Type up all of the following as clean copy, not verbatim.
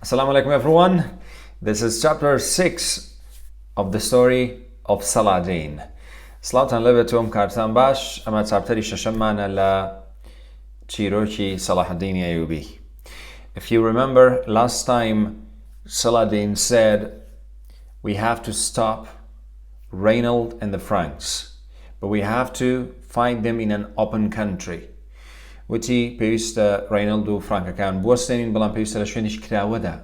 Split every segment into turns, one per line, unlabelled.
Assalamu alaikum everyone. This is chapter 6 of the story of Saladin. Slawtan lebetum kartan bash, ئەمە چاپتەری شەشەممانە لە چیرۆکی سەڵاحەدینی ئەیوبییە. If you remember, last time Saladin said we have to stop Reynald and the Franks, but we have to fight them in an open country. وتی پێویستە ڕێنەڵد و فرانکەکان بوەستێنین بەڵام پێویستە لە شوێنێکی کراوەدا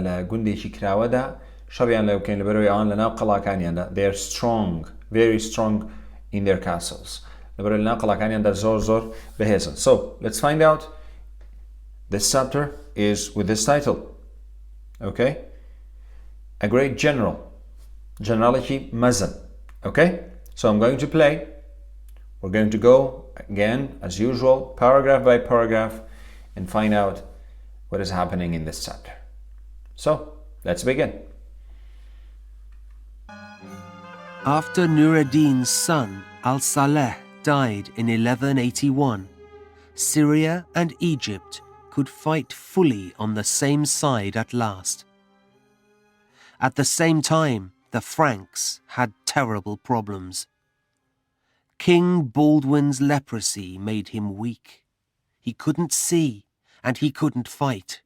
لە گوندێکی کراوەدا شەڕیان لێ بکەین لەبەرەوەی ئەوان لەناو قەڵاکانیاندا. They are strong, very strong in their castles. لەبەرەوەی لەناو قەڵاکانیاندا زۆر بەهێزن. So let's find out. This chapter is with this title. Okay? A great general. Generality مەزن. Okay? So I'm going to play. We're going to go again, as usual, paragraph by paragraph and find out what is happening in this chapter. So, let's begin.
After Nur ad-Din's son, Al-Saleh, died in 1181, Syria and Egypt could fight fully on the same side at last. At the same time, the Franks had terrible problems. King Baldwin's leprosy made him weak. He couldn't see and he couldn't fight.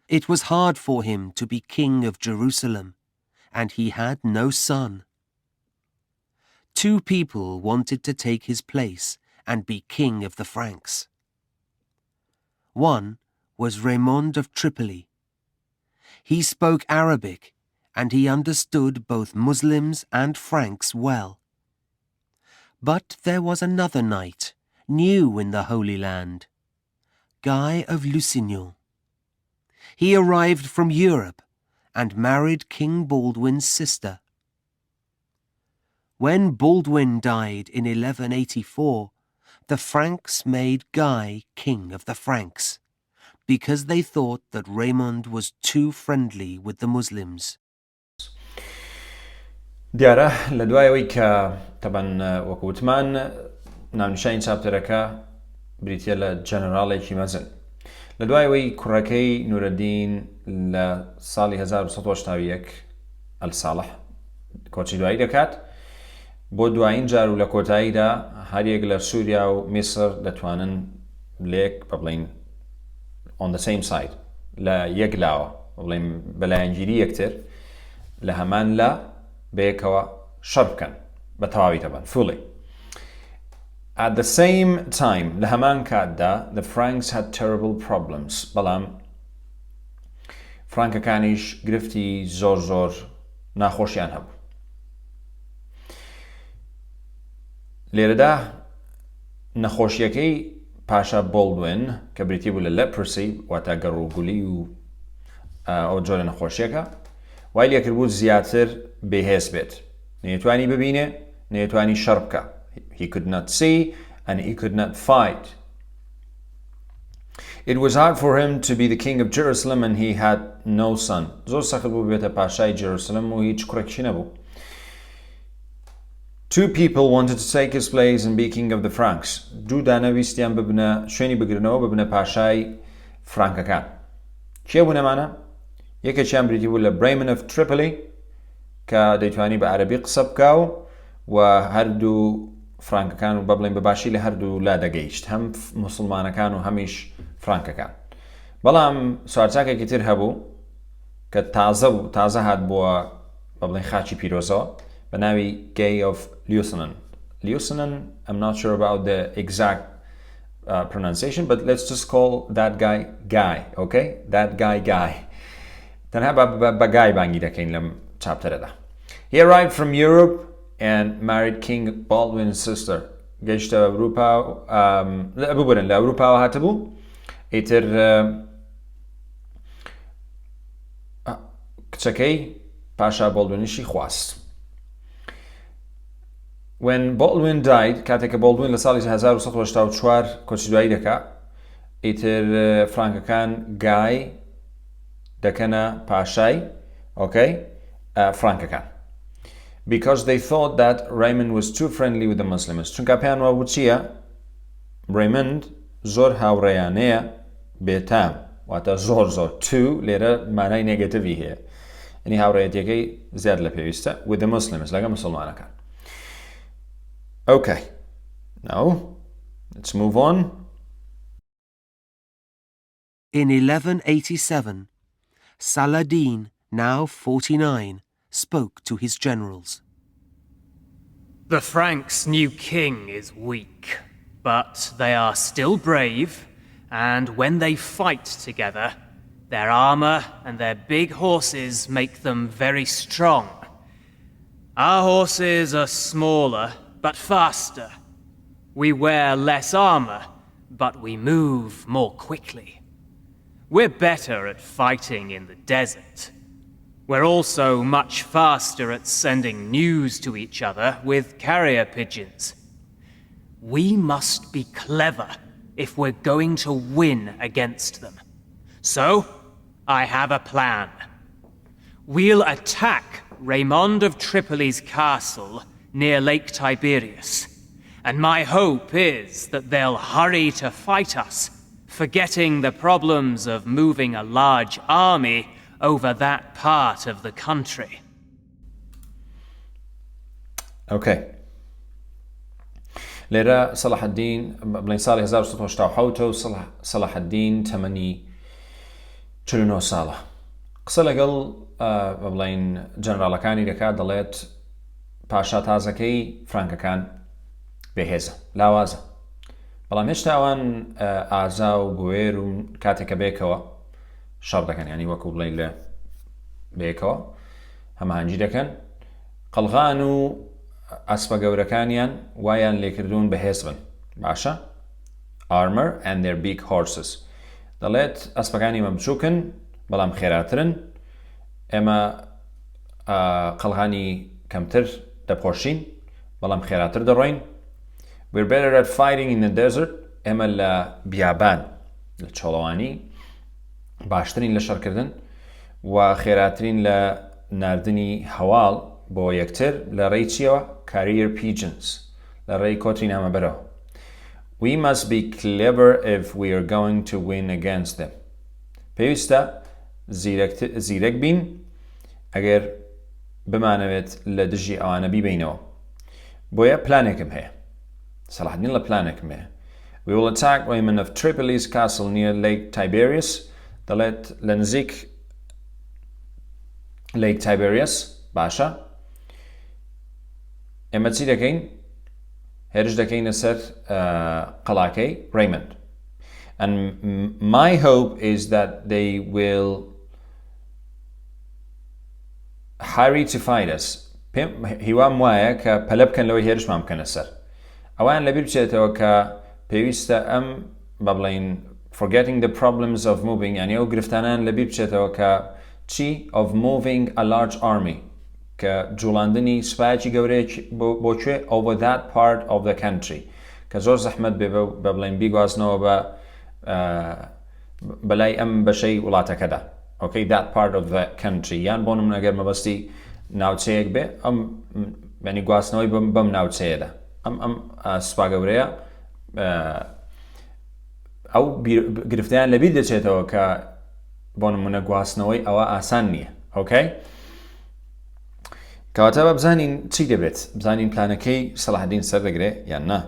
It was hard for him to be king of Jerusalem, and he had no son. Two people wanted to take his place and be king of the Franks. One was Raymond of Tripoli. He spoke Arabic and he understood both Muslims and Franks well. But there was another knight, new in the Holy Land, Guy of Lusignan. He arrived from Europe and married King Baldwin's sister. When Baldwin died in 1184, the Franks made Guy king of the Franks, because they thought that Raymond was too friendly with the Muslims.
دیارە لە دوایەوەی کە تەبەن وەکوتمان ناونیشانی چاپتەرەکە بریتیە لە جەنەراڵێکی مەزن. لە دوایەوەی کوڕەکەی نورەدین لە ساڵی 1981 ئەلساڵح کۆچی دوایی دەکات بۆ دوایین جار و لە کۆتاییدا هەریەک لە سووریا و میسر دەتوانن لێک بڵین on the same side لە یەک لاوە بڵین بەلایەنگیری یەکتر لە هەمان لا بەیەکەوە شەڕ بکەن بە تەواوی تەبەن fully. At the same time لە هەمان کاتدا the Franks had terrible problems بەڵام فرانکەکانیش گرفتی زۆر ناخۆشیان هەبوو. لێرەدا نەخۆشیەکەی پاشا بۆڵدوین کە بریتی بوو لە لەپرسی واتە گەڕوگولی و ئەو جۆرە نەخۆشیەکە وای لێکرد بوو زیاتر بێهێز بێت. نەیەتوانی ببینێ نەیەتوانی شەڕ بکە. He could not see and he could not fight. It was hard for him to be the king of Jerusalem and he had no son. زۆر سەخت بوو بێتە پاشای جێروسەلەم و هیچ کوڕێکی نەبوو. Two people wanted to take his place and be king of the Franks. دوو دانەویستیان ببنە شوێنی بگرنەوە ببنە پاشای فرانکەکان. کێ بوون ئەمانە؟ یەکێکیان بریتی بوو لە Raymond of Tripoli کە دەیتوانی بە عەرەبی قسە بکاو و هەردوو فرانکەکان و بەبڵین بەباشی لە هەردوو لا دەگەیشت هەم موسڵمانەکان و هەمیش فرانکەکان. بەڵام سوارچاکێکی تر هەبوو کە تازە هات بووە بەبڵین خاچی پیرۆزەوە بە ناوی Guy of Lusignan. I'm not sure about the exact pronunciation, but let's just call that guy Guy, okay? That guy. تەنها بە Guy بانگی دەکەین لەم چاپتەرەدا. He arrived from Europe and married King Baldwin's sister. گەیشتە ئەوروپا ببورن لە ئەوروپاوە هاتبوو ئیتر کچەکەی پاشا بۆڵدوینیشی خواست. When Baldwin died, کاتێک کە بۆڵدوین لە ساڵی 1984 کۆچی دوایی دەکا ئیتر فرانکەکان گای دەکەنە پاشای فرانکەکان. Because they thought that Raymond was too friendly with the Muslims. چونکە پێیان وا بوو چییە؟ Raymond زۆر هاوڕێیانەیە بێتام واتە زۆر تو لێرە مانای نێگەتیڤی هەیە ئەنی هاوڕێیەتیەکەی زیاد لە پێویستە with the Muslims لەگە مسلمانەکان. Okay, now let's move on.
In 1187, Saladin, now 49, spoke to his generals.
The Franks' new king is weak, but they are still brave, and when they fight together, their armor and their big horses make them very strong. Our horses are smaller, but faster. We wear less armor, but we move more quickly. We're better at fighting in the desert. We're also much faster at sending news to each other with carrier pigeons. We must be clever if we're going to win against them. So, I have a plan. We'll attack Raymond of Tripoli's castle near Lake Tiberias, and my hope is that they'll hurry to fight us, forgetting the problems of moving a large army over that part of the country.
Okay. لێرە سەڵاحەدین بڵین ساڵی 1970 و سەڵاحەدین تەمەنی 49 ساڵە. قسە لەگەڵ بڵین جەنەڕاڵەکانی دەکات دەڵێت پاشا تازەکەی فرانکەکان بێهێزە لاوازە بەڵام هێشتا ئەوان ئازا و گوێر و کاتێکە بێکەوە شەڕ دەکەن ینی وەکو بڵین لە بێکەوە هەماهەنگی دەکەن قەڵغان و ئەسپە گەورەکانیان وایان لێکردوون بەهێز بن باشە armor and their big horses دەڵێت ئەسپەکانی مە بچووکن بەڵام خێراترن ئێمە قەڵغانی کەمتر دەپۆشین بەڵام خێراتر دەڕۆین. We're better at fighting in the desert ئێمە لە بیابان لە چۆڵەوانی باشترین لە شەڕکردن و خێراترین لە ناردنی هەواڵ بۆ یەکتر لە ڕێی چیەوە carrier pigeons لە ڕێی کۆتری نامەبەرەوە. We must be clever if we are going to win against them. پێویستە زیرەک بین ئەگەر بمانەوێت لە دژی ئەوانە بیبینەوە. بۆیە پلانێکم هەیە. سەڵاحەدین لە پلانێکم هەیە. We will attack Raymond of Tripoli's castle near Lake Tiberias. دەڵێت لە نزیک Lake Tiberias باشە. ئێمە چی دەکەین؟ هێرش دەکەینە سەر قەڵاکەی Raymond. And my hope is that they will hurry to fight us. هیوام وایە کە پەلە بکەن لەوەی هێرشمان بکەنە سەر. ئەوان لەبیر بچێتەوە کە پێویستە ئەم بەڵین forgetting the problems of moving یعنی ئەو گرفتانان لەبیر بچێتەوە کە چی of moving a large army کە جوڵاندنی سوپایەکی گەورەیەک بۆکوێ over that part of the country کە زۆر زەحمەت بێ بە بڵین بیگوازنەوە بە بەلای ئەم بەشەی وڵاتەکەدا. Okay, that part of the country یان بۆ نمونە ئەگەر مەبەستی ناوچەیەک بێ ئەم ینی گواستنەوەی بەم ناوچەیەدا ئەم سوپا گەورەیە ئەو گرفتیان لەبیر دەچێتەوە کە بۆ نمونە گواستنەوەی ئەوە ئاسان نییە. Okay? کەواتە بە بزانین چی دەبێت بزانین پلانەکەی سەڵاحەدین سەردەگرێ یان نا.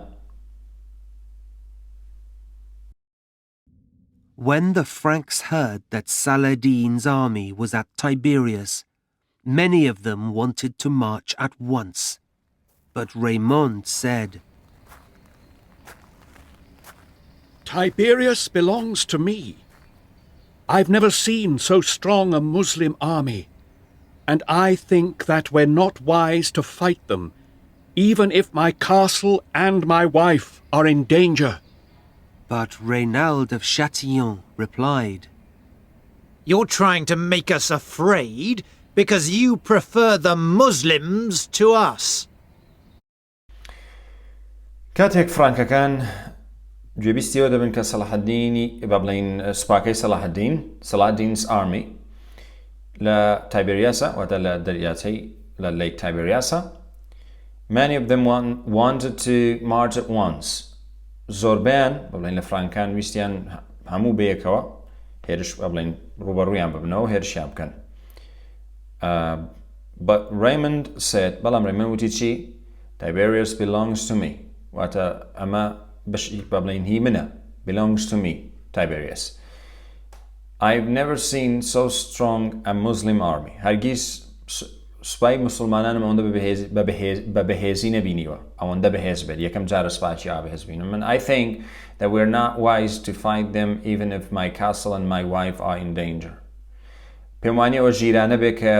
When the Franks heard that Saladin's army was at Tiberias, many of them wanted to march at once. But Raymond said,
Tiberias belongs to me. I've never seen so strong a Muslim army, and I think that we're not wise to fight them, even if my castle and my wife are in danger.
But Reynald of Châtillon replied,
You're trying to make us afraid because you prefer the Muslims to us.
کاتێک فرانکەکان گوێبیستیەوە دەبن کە سەڵاحەدینی با بڵین سوپاکەی سەڵاحەدین Saladin's army لە تایبریاسە واتە لە دەریاچەی لە Lake Tiberias. Many of them wanted to march at once. زۆربیان بڵین لە فرانکان ویستیان هەموو بەیەکەوە هێرش بڵین ڕوبەڕوویان ببنەوە هێرشیان بکەن. But Raymond said, بەڵام Raymond وتی چی؟ Tiberius belongs to me. واتە ئەمە بڵین هی منە. Belongs to me, Tiberius. I've never seen so strong a Muslim army. هەرگیز سوپای مسلمانانم ئەوەندە بە بەهێزی نەبینیوە ئەوەندە بەهێز بێت یەکەم جارە سوپاچی بەهێز بینم من I think that we're not wise to fight them even if my castle and my wife are in danger. پێم وانە ئەوە ژیرانە بێت کە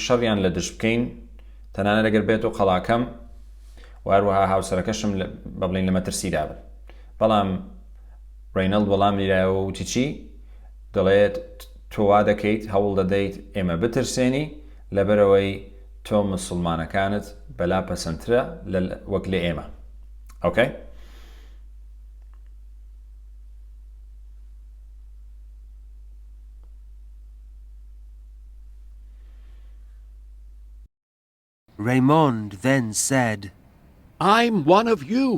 شەڕیان لە دژ بکەین تەنانەت ئەگەر بێت و قەڵاکەم و هەروەها هاوسەرەکەشم بەڵین لە مەترسیدا بن. بەڵام ڕێنەڵد وەڵام لیرایەوە وتی چی؟ دەڵێت تۆ وا دەکەیت هەوڵ دەدەیت ئێمە بترسێنی لەبەرەوەی تۆ مسلمانەکانت بەلا پەسەندترە وەک لە ئێمە. Okay?
Raymond then said,
I'm one of you.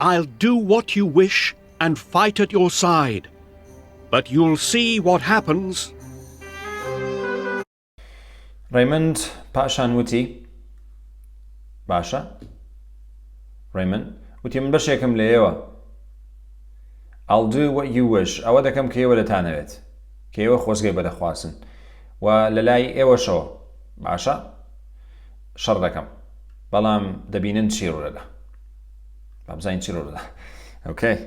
I'll do what you wish and fight at your side. But you'll see what happens.
Raymond پاشان وتی باشە Raymond وتی من بەشێکم لە ئێوە I'll do what you wish ئەوە دەکەم کە ئێوە دەتانەوێت کە ئێوە خۆزگەی بەدەخواسن و لە لای ئێوەشەوە باشە شەڕ دەکەم بەڵام دەبینن چی ڕوودەدا با بزانین چی ڕوودەدا. Okay?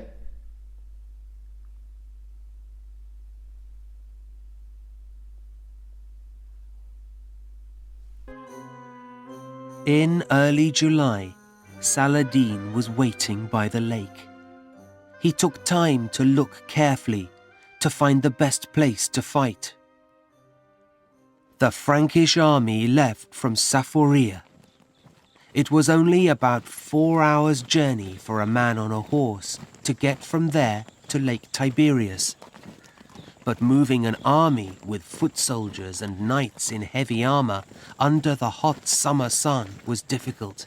In early July, Saladin was waiting by the lake. He took time to look carefully to find the best place to fight. The Frankish army left from Saphoria. It was only about 4 hours' journey for a man on a horse to get from there to Lake Tiberias. But moving an army with foot soldiers and knights in heavy armor under the hot summer sun was difficult.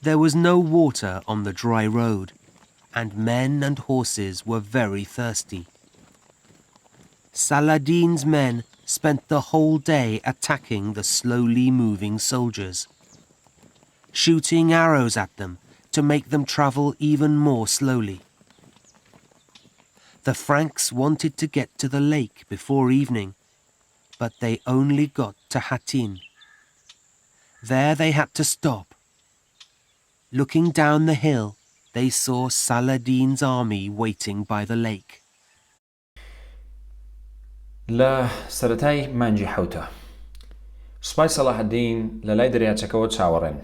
There was no water on the dry road, and men and horses were very thirsty. Saladin's men spent the whole day attacking the slowly moving soldiers, shooting arrows at them to make them travel even more slowly. The Franks wanted to get to the lake before evening, but they only got to Hattin. There they had to stop. Looking down the hill, they saw Saladin's army waiting by the lake.
لە سەرەتای مانجی حەوتە سوپای سەڵاحەدین لە لای دەریاچەکەەوە چاوەڕێن.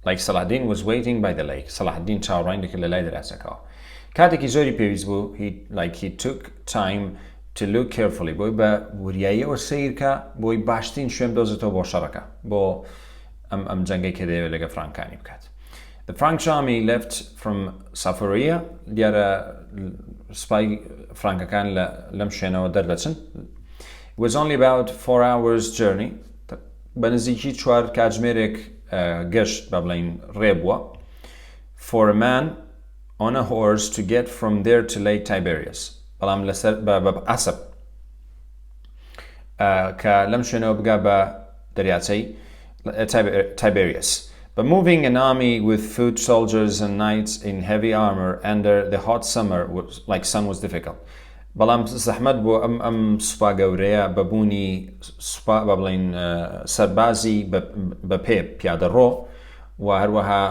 Like Saladin was waiting by the lake. سەڵاحەدین چاوەڕێن دەکرد لە لای دەریاچەکەەوە. کاتێکی زۆری پێویست بوو he took time to look carefully بۆی بە وریاییەوە سیرکە بۆی باشترین شوێن بدۆزێتەوە بۆ شەڕەکە بۆ ئەم جەنگەی کە دەیەوێت لەگە فرانکانی بکات. The Frankish army left from Saphoria. دیارە سوپای فرانکەکان لەم شوێنەوە دەردەچن. It was only about 4 hours journey. بە نزیکی 4 کاتژمێرێک گەشت بە بڵین ڕێبووە for a man on a horse to get from there to Lake Tiberias. بەڵام لەسەر بە ئەسپ کە لەم شوێنەوە بگا بە دەریاچەی Tiberias. But moving an army with foot soldiers and knights in heavy armor under the hot summer sun was difficult. بەڵام زەحمەت بۆ ئەم سوپا گەورەیە بەبوونی سوپا بە بڵین سەربازی بە پێ پیادەڕۆ و هەروەها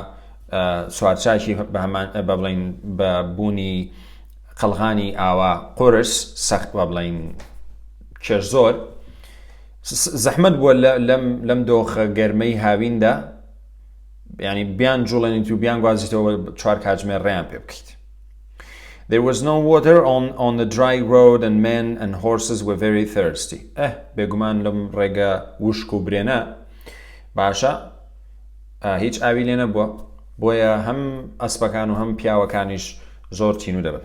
سوارچاکی بە بڵین بە بوونی قەڵغانی ئاوا قورس سەخت بە بڵین کێش زۆر زەحمەت بووە لەم دۆخە گەرمەی هاویندا یعنی بیان جوڵێنیت و بیان گوازیتەوە 4 کاتژمێر ڕێیان پێ بکەیت. There was no water on the dry road and men and horses were very thirsty. بێگومان لەم ڕێگە وشک و برێنە باشە هیچ ئاوی لێ نەبووە بۆیە هەم ئەسپەکان و هەم پیاوەکانیش زۆر تینو دەبن.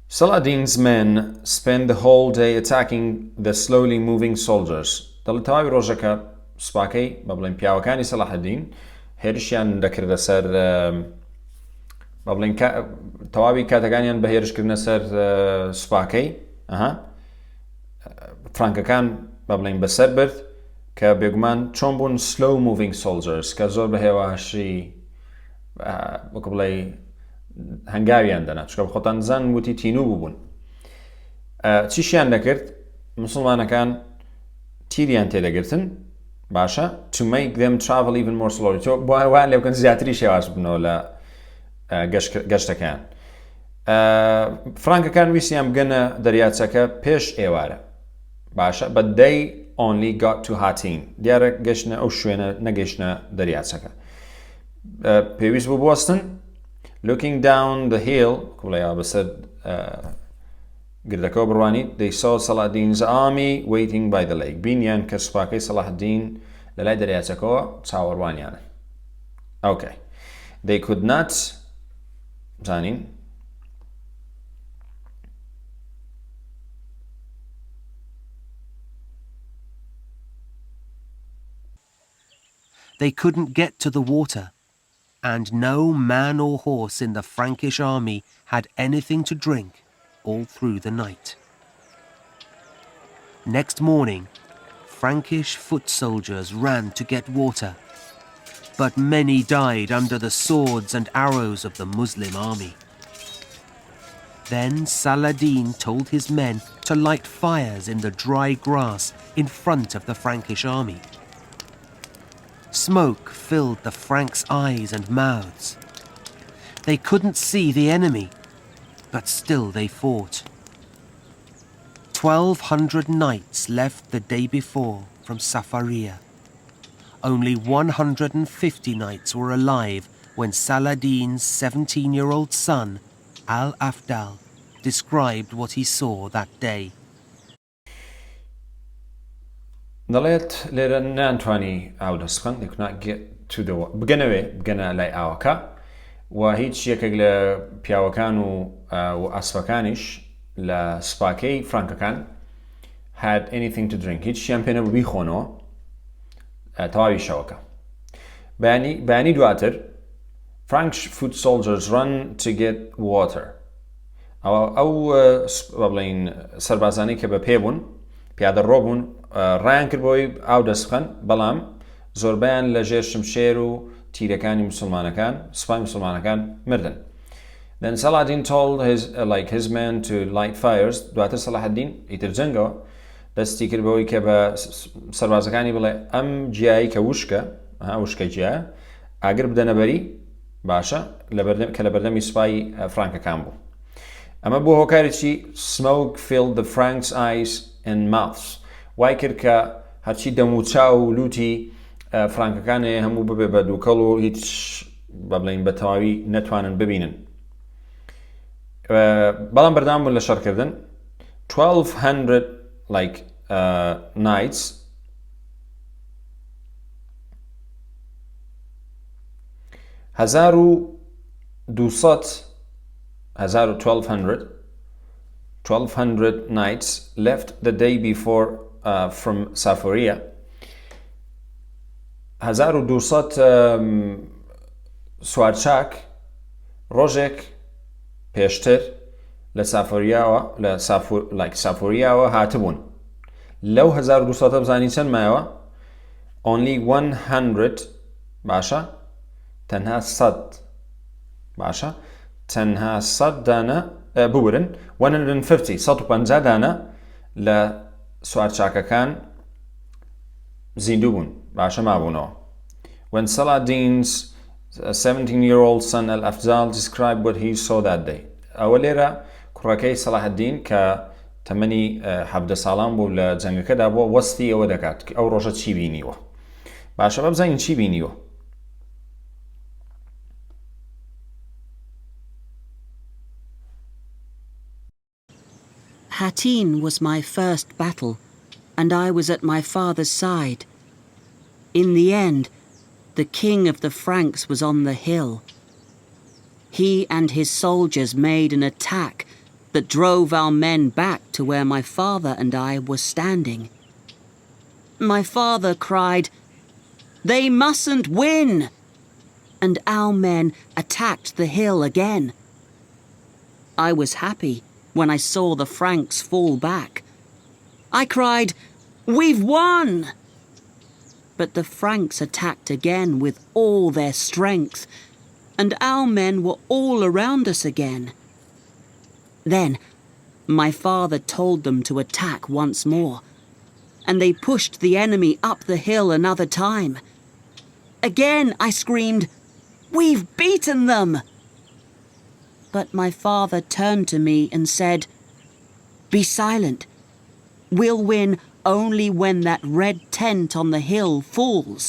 Saladin's men spent the whole day attacking the slowly moving soldiers. دەڵێت تەواوی ڕۆژەکە سوپاکەی بە بڵین پیاوەکانی سەڵاحەدین هێرشیان دەکردە سەر با بڵین تەواوی کاتەکانیان بە هێرشکردنە سەر سوپاکەی فرانکەکان با بڵین بەسەر برد کە بێگومان چۆن بوون slow moving soldiers کە زۆر بە هێواشی وەکو بڵێ هەنگاویان دەنا چکە خۆتان زان وتی تینوو بوون چیشیان دەکرد مسلمانەکان تیریان تێدەگرتن باشە to make them travel even more slowly تۆ بۆ هەوان لێ بکەن زیاتری شێواز بنەوە لە گەشتەکان فرانکەکان ویسیان بگەنە دەریاچەکە پێش ئێوارە باشە but they only got to Hattin دیارە گەشتنە ئەو شوێنە نەگەشتنە دەریاچەکە پێویست بوو بوەستن looking down the hill کوڵەیە بەسەر گردەکەەوە بڕوانی they saw Saladin's army waiting by the lake بینیان کە سوپاکەی سەڵاحەدین لە لای دەریاچەکەەوە چاوەڕوانیانە okay they could not زانین
They couldn't get to the water, and no man or horse in the Frankish army had anything to drink all through the night. Next morning, Frankish foot soldiers ran to get water, but many died under the swords and arrows of the Muslim army. Then Saladin told his men to light fires in the dry grass in front of the Frankish army. Smoke filled the Franks' eyes and mouths. They couldn't see the enemy, but still they fought. 1,200 knights left the day before from Safaria. Only 150 knights were alive when Saladin's 17-year-old son, Al-Afdal, described what he saw that day.
دەڵێت لێرە نانتوانی ئاو دەستخەن they could not get to the بگەنە لای ئاوەکە و هیچ یەکێک لە پیاوەکان و ئاسپەکانیش لە سوپاکەی فرانکەکان had anything to drink هیچیان پێ نەبوو بیخۆنەوە تەواوی شەوەکە بەیانی دواتر French foot soldiers run to get water ئەو بڵین سەربازانی کە بە پێ بوون پیادە ڕۆبوون ڕایان کرد بۆی ئاو دەستخەن بەڵام زۆربیان لە ژێر شمشێر و تیرەکانی مسلمانەکان سوپای مسلمانەکان مردن Then Saladin told his men to light fires دواتر سەڵاحەدین ئیتر جەنگەوە دەستی کرد بەوەی کە بە سەربازەکانی بڵێ ئەم جیایی کە وشکە جیایە ئاگر بدەنە بەری باشە کە لە بەردەمی سوپای فرانکەکان بوو ئەمە بۆ هۆکارێکی smoke filled the Franks' eyes and mouths وای کرد کە هەرچی دەموچاو و لوتی فرانکەکانێ هەموو ببێ بە دووکەڵ و هیچ بەبڵین بە تەواوی نەتوانن ببینن بەڵام بەردام بوون لە شەڕکردن 1200 knights 1200 knights left the day before from Safaria 1200 سوارچاک ڕۆژێک پێشتر لە سافۆریاوە هاتبوون لەو 1200 بزانی چەند مایەوە only 100 باشە تەنها 100 باشە تەنها 100 دانە بورن 150 دانە لە سوارچاکەکان زیندوو بوون باشە مابوونەوە when Saladin's 17-year-old son Al-Afdal described what he saw that day ئەوە لێرە کوڕەکەی سەڵاحەدین کە تەمەنی 17 ساڵان بوو لە جەنگەکەدا بۆ وەستی ئەوە دەکات کە ئەو ڕۆژە چی بینیوە باشە بەبزانین چی بینیوە
Hattin was my first battle, and I was at my father's side. In the end, the king of the Franks was on the hill. He and his soldiers made an attack that drove our men back to where my father and I were standing. My father cried, "They mustn't win!" and our men attacked the hill again. I was happy when I saw the Franks fall back. I cried, "We've won!" But the Franks attacked again with all their strength, and our men were all around us again. Then my father told them to attack once more, and they pushed the enemy up the hill another time. Again I screamed, "We've beaten them!" But my father turned to me and said, "Be silent. We'll win only when that red tent on the hill falls."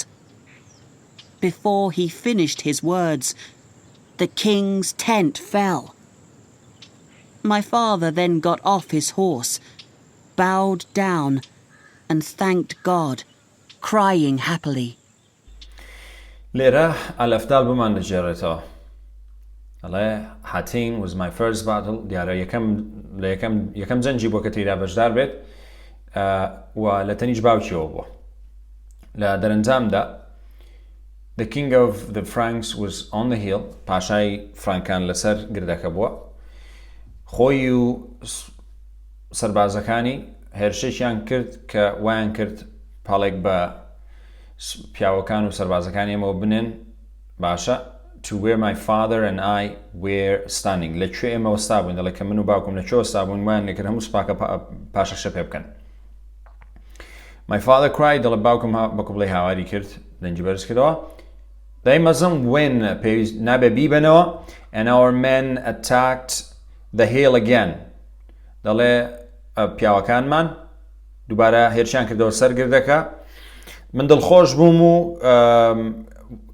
Before he finished his words, the king's tent fell. My father then got off his horse, bowed down, and thanked God, crying happily.
لێرە ئەلەفدال بمان دەجێڕێتەوە. ئەڵێ حەتین was my first battle دیارە یەکەم جەنجی بۆ کە تێدا بەشدار بێت و لە تەنیش باوکیەوە بووە. لە دەرەنجامدا The king of the Franks was on the hill. پاشای فرانکان لەسەر گردەکە بووە. خۆی و سەربازەکانی هێرشێکیان کرد کە وایان کرد پاڵێک بە پیاوەکان و سەربازەکانی ئێمەوە بنێن باشە to where my father and I were standing. لەکوێ ئێمە وەستا بووین دەڵێ کە من و باوکم لەکوێ وەستا بووین وایان لێکرد هەموو سوپاکە پاشەکشە پێ بکەن. My father cried دەڵێ باوکم بەکو بڵێ هاواری کرد دەنگی بەرز کردەوە. They mustn't win نابێ بیبنەوە and our men attacked the hill again. دەڵێ پیاوەکانمان دووبارە هێرشیان کردەوە سەر گردەکە. من دڵخۆش بووم و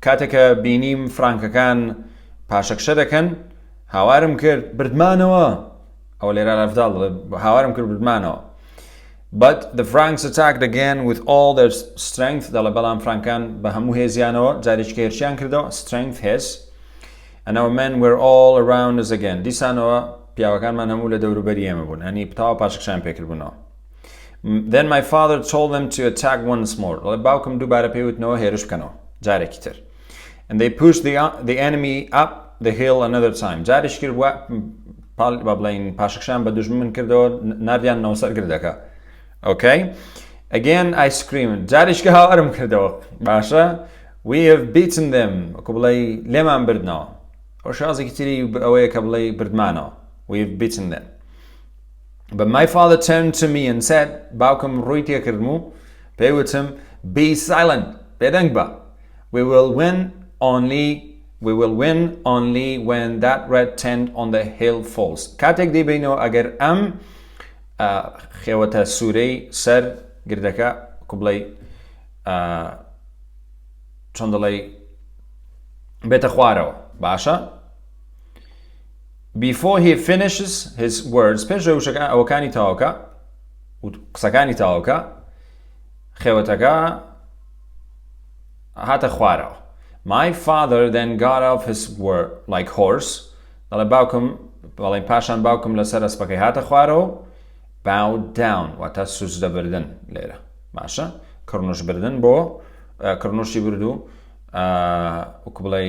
کاتێکە بینیم فرانکەکان پاشەکشە دەکەن هاوارم کرد بردمانەوە. ئەوە لێرە لەفداڵ هاوارم کرد بردمانەوە. But the Franks attacked again with all their strength. دەڵێ بەڵام فرانکان بە هەموو هێزیانەوە جارێککە هێرشیان کردەوە strength his and our men were all around us again. دیسانەوە پیاوەکانمان هەموو لە دەوروبەری ئێمە بوون ئەنی پتاوە پاشەکشیان پێکردبوونەوە. Then my father told them to attack once more. دەڵێ باوکم دووبارە پێوتنەوە هێرش بکەنەوە جارێکی تر. And they pushed the enemy up the hill another time. جارێک کرد با بڵین پاشەکشیان بە دوژمن کردەوە ناردیان نەوسەر گردەکە. Okay? Again I screamed. جارێککە هاوارم کردەوە باشە We have beaten them. وەکو بڵێ لێمان بردنەوە. ئەو شازێکی تری ئەوەیە کە بڵێ بردمانەوە. We have beaten them. But my father turned to me and said, باوکم ڕووی تێکردم و پێیوتم Be silent. بێدەنگ بە. We will win only when that red tent on the hill falls. کاتێک دەیبینەوە ئەگەر ئەم خێوەتە سوورەی سەر گردەکە وەکو بڵێ چۆن دەڵێ بێتە خوارەوە باشە. Before he finishes his words, پێش ئەوەکانی تاوەکە و قسەکانی تاوەکە خێوەتەکە هاتە خوارەوە. My father then got off his horse. دەڵێ باوکم بەڵێ پاشان باوکم لەسەر ئەسپەکەی هاتە خوارەوە bowed down واتە سوزدە بردن لێرە باشە کڕنوش بردن بۆ کڕنوشی بردو وەکو بڵێ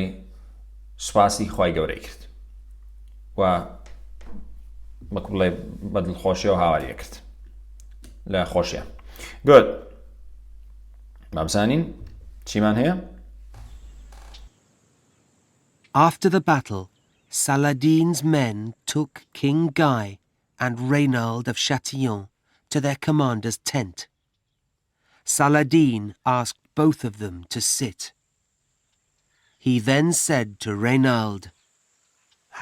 سوپاسی خوای گەورەی کرد و وەکو بڵێ بە دڵخۆشیەوە هاواریە کرد لە خۆشیە. Good. بابزانین چیمان هەیە؟
After the battle, Saladin's men took King Guy and Reynald of Châtillon to their commander's tent. Saladin asked both of them to sit. He then said to Reynald,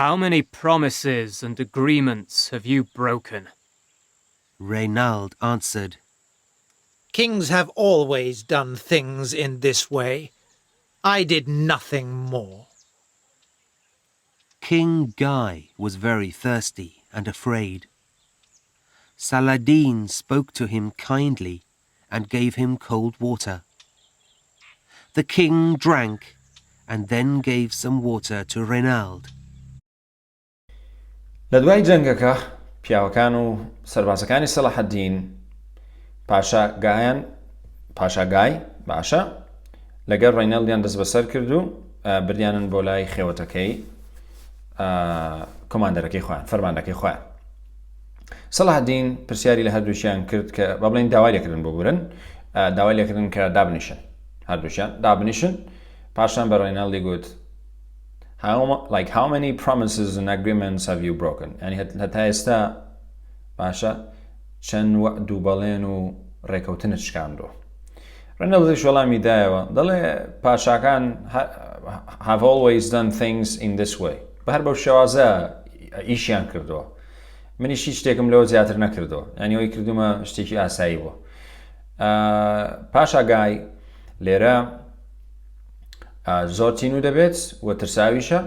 How many promises and agreements have you broken?
Reynald answered,
Kings have always done things in this way. I did nothing more.
King Guy was very thirsty and afraid. Saladin spoke to him kindly and gave him cold water. The king drank and then gave some water to Reynald.
لە دوای جەنگەکە پیاوەکان و سەربازەکانی سەڵاحەدین پاشا گای باشە لەگەڵ ڕێینەڵدیان دەست بەسەر کرد و بردیانن بۆ لای خێوەتەکەی کۆماندەرەکەی خۆیان فەرمانەکەی خۆیان سەڵاحەدین پرسیاری لە هەردووشیان کرد کە با بڵێن داوای لێکردن بۆ بورن داوای لێکردن کە دابنیشن هەردووشیان دابنیشن پاشان بە ڕێناڵدی گوت how many promises and agreements have you broken ینی هەتا ئێستا باشە چەند دووبەڵێن و ڕێکەوتنت شکاندووە ڕێناڵدیش وەڵامی دایەوە دەڵێ پاشاکان have always done things in this way بە هەر بەو شێوازە ئیشیان کردووە منیش هیچ شتێکم لەوە زیاتر نەکردەوە ینی ئەوەی کردومە شتێکی ئاسایی بووە پاشاگای لێرە زۆر تین و دەبێت و ترساویشە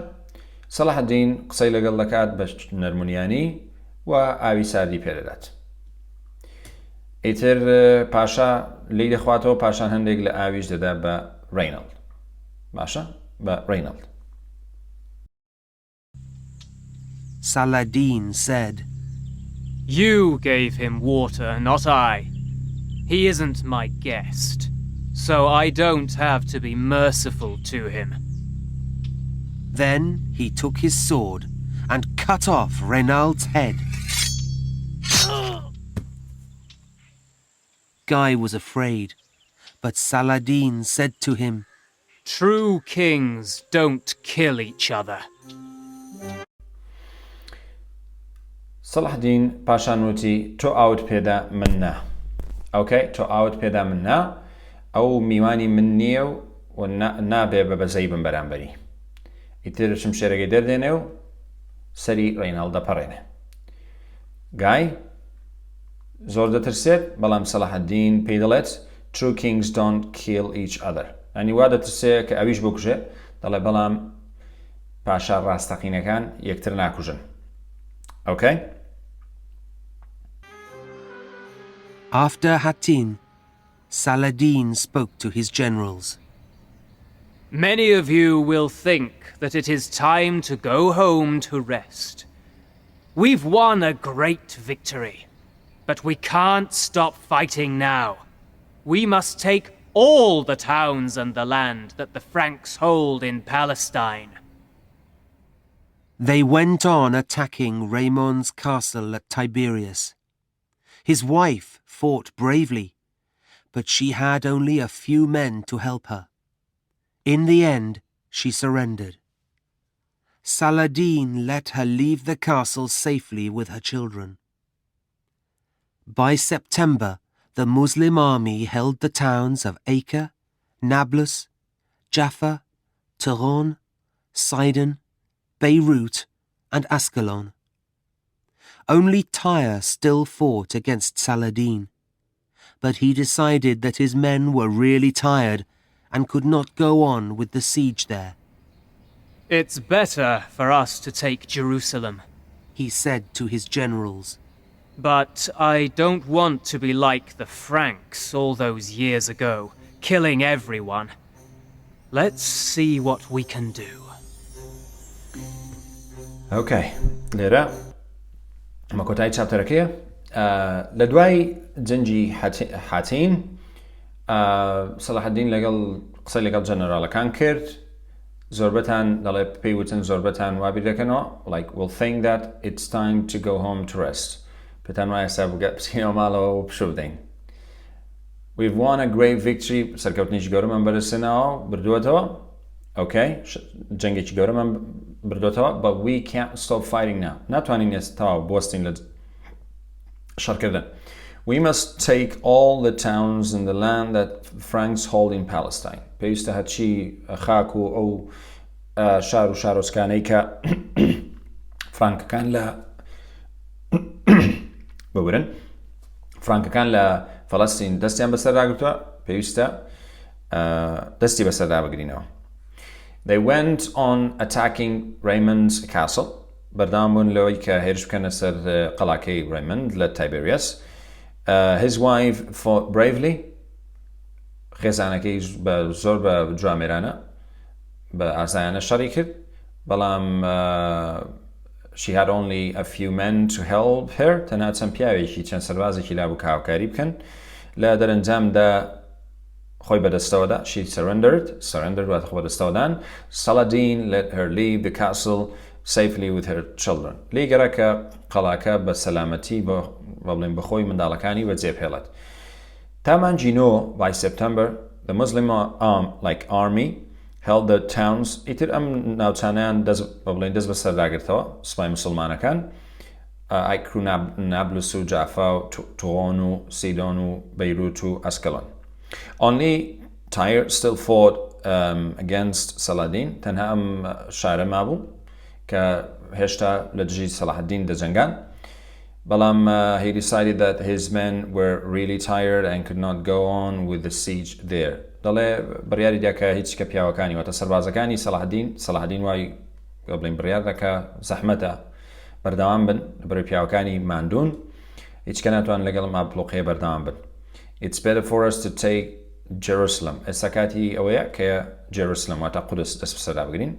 سەڵاحەدین قسەی لەگەڵ دەکات بە نەرمونیانی و ئاوی ساردی پێدەدات ئیتر پاشا لی دەخواتەوە پاشان هەندێک لە ئاویش دەدا بە ڕێناڵد باشە بە ڕێناڵد
Saladin said,
You gave him water, not I. He isn't my guest, so I don't have to be merciful to him.
Then he took his sword and cut off Reynald's head. Guy was afraid, but Saladin said to him,
True kings don't kill each other.
سەڵاحەدین پاشان وتی تۆ ئاوت پێدا من نا ئۆکەی تۆ ئاوت پێدا من نا ئەو میوانی من نییە و نابێ بە بەزەی بم بەرامبەری ئیتر شمشێرەکەی دەردێنێ و سەری ڕێناڵ دەپەڕێنێ گای زۆر دەترسێت بەڵام سەڵاحەدین پێی دەڵێت True kings don't kill each other ینی وا دەترسێت کە ئەویش بکوژێ دەڵێ بەڵام پاشا ڕاستەقینەکان یەکتر ناکوژن ئۆکەی
After Hattin, Saladin spoke to his generals.
Many of you will think that it is time to go home to rest. We've won a great victory, but we can't stop fighting now. We must take all the towns and the land that the Franks hold in Palestine.
They went on attacking Raymond's castle at Tiberias. His wife fought bravely, but she had only a few men to help her. In the end, she surrendered. Saladin let her leave the castle safely with her children. By September, the Muslim army held the towns of Acre, Nablus, Jaffa, Tehran, Sidon, Beirut, and Ascalon. Only Tyre still fought against Saladin, but he decided that his men were really tired and could not go on with the siege there.
It's better for us to take Jerusalem,
he said to his generals.
But I don't want to be like the Franks all those years ago, killing everyone. Let's see what we can do.
Okay, لێرە ئەمە کۆتایی چاپتەرەکەیە لە دوای جەنگی حاتین سەڵاحەدین لەگەڵ قسە لەگەڵ جەنەرالەکان کرد زۆربەتان دەڵێ پێی وتن زۆربەتان وابیر دەکەنەوە like will think that it's time to go home to rest پێتان وایە ئێستا بچینەوە ماڵەوە و پشو بدەین We've won a great victory سەرکەوتنیشی گەورەمان بەدەستێناوە بردووەتەوە Okay, جەنگێکی گەورەمان بردووەتەوە but we can't stop fighting now ناتوانین ئێستا بوەستین لە شەڕکردن We must take all the towns in the land that Franks hold in Palestine. پێویستە هەرچی خاک و ئەو شار و شارۆچکانەی کە فرانکەکان لە ببورن فرانکەکان لە فەڵەستین دەستیان بەسەرداگرتووە پێویستە دەستی بەسەردا بگرینەوە They went on attacking Raymond's castle بەردەوام بوون لەوەی کە هێرش بکەنە سەر قەڵاکەی Raymond لە Tiberias His wife fought bravely خێزانەکەی زۆر بە جوامێرانە بە ئازایانە شەڕی کرد بەڵام she had only a few men to help her تەنها چەند پیاوێکی چەند سەربازێکی لابوو کاوکاری بکەن لە دەرەنجامدا خۆی بەدەستەوەدا she surrendered واتە خۆ بەدەستەوەدان Saladin let her leave the castle safely with her children لی گەڕا کە قەڵاکە بە سەلامەتی بڵێن بەخۆی منداڵەکانی بەجێپێڵێت تامانجی 9 by September the Muslim army held the towns ئیتر ئەم ناوچانیان دەست بە سەرداگرتەوە سوپای مسلمانەکان ئایکر و نابلس و جافا و تۆن و سیدۆن و بەیروت و ئەسکەلۆن Only Tyre still fought against Saladin تەنها ئەم شارە مابوو کە هێشتا لە دژی سەڵاحەدین دەجەنگان بەڵام he decided that his men were really tired and could not go on with the siege there دەڵێ بڕیاری دا کە هیچ کە پیاوەکانی واتە سەربازەکانی سەڵاحەدین وای بڵین بڕیار دەکا زەحمەتە بەردەوام بن بەڕێ پیاوەکانی ماندوون هیچ کە ناتوان لەگەڵ ماپلۆقەیە بەردەوام بن It's better for us to take Jerusalem ئێستا کاتی ئەوەیە کە Jerusalem واتە قودس دەست بەسەردا بگرین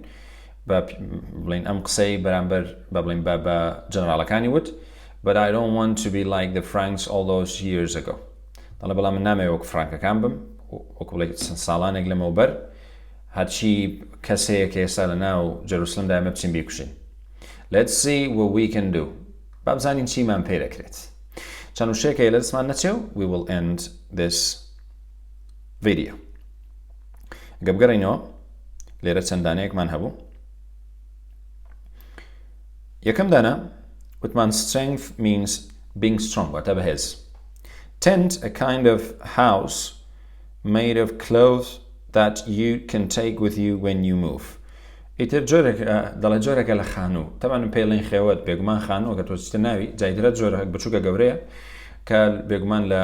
بڵین ئەم قسەی بەرامبەر بڵین بە جەنەڕاڵەکانی وت But I don't want to be like the Franks all those years ago دەڵێ بەڵام من نامەوێت وەک فرانکەکان بم وەکو بڵێ ساڵانێک لەمەوبەر هەرچی کەسەیە کە ئێستا لە ناو جەروسلمدا ئێمە بچین بیکوشین Let's see what we can do با بزانین چیمان پێ دەکرێت چەند وشەیەکە لە دەستمان نەچێ و we will end this video گە بگەڕینەوە لێرە چەند دانەیەکمان هەبوو یەکەم دانە وتمان strength means being strong واتە بەهێز tent a kind of house made of clothes that you can take with you when you move ئیتر دەڵێ جۆرەکە لە خانوو تەبان پێڵین خێوەت بێگومان خانوو کە تۆچتە ناوی جایترە جۆرە بچووکە گەورەیە کە بێگومان لە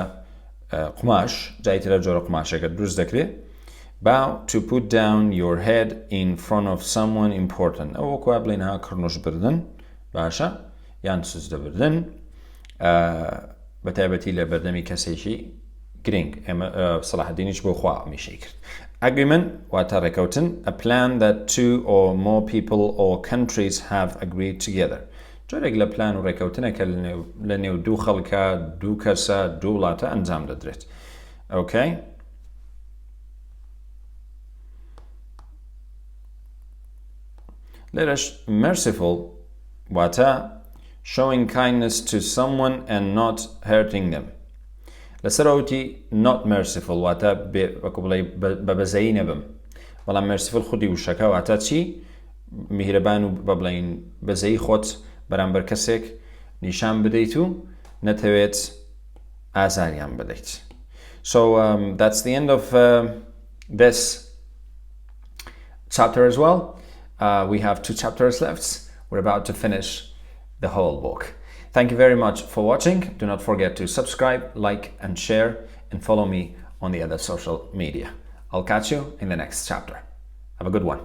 قماش جایترە جۆرە قماشێکە دروست دەکرێت bow to put down your head in front of someone important ئەو وەکووا بڵێن ها کڕنوش بردن باشە یان سوزدەبردن بە تایبەتی لە بەردەمی کەسێکی گرنگ ئێمە سەڵاحەدینیش بۆ خوا میشەی کرد Agreement واتە ڕێکەوتن a plan that two or more people or countries have agreed together جۆرێک لە پلان و ڕێکەوتنێکە لە نێو دوو خەڵکە دوو کەسە دوو وڵاتە ئەنجام دەدرێت Okay لێرەش merciful واتە showing kindness to someone and not hurting them لەسەرەوتی not merciful واتە وەکو بڵێ بە بەزەیی نەبم بەڵام merciful خودی وشەکە واتە چی میهرەبان و بەبڵین بەزەیی خۆت بەرامبەر کەسێک نیشان بدەیت و نەتەوێت ئازاریان بدەیت So that's the end of this chapter as well. We have 2 chapters left. We're about to finish the whole book. Thank you very much for watching. Do not forget to subscribe, like and share and follow me on the other social media. I'll catch you in the next chapter. Have a good one.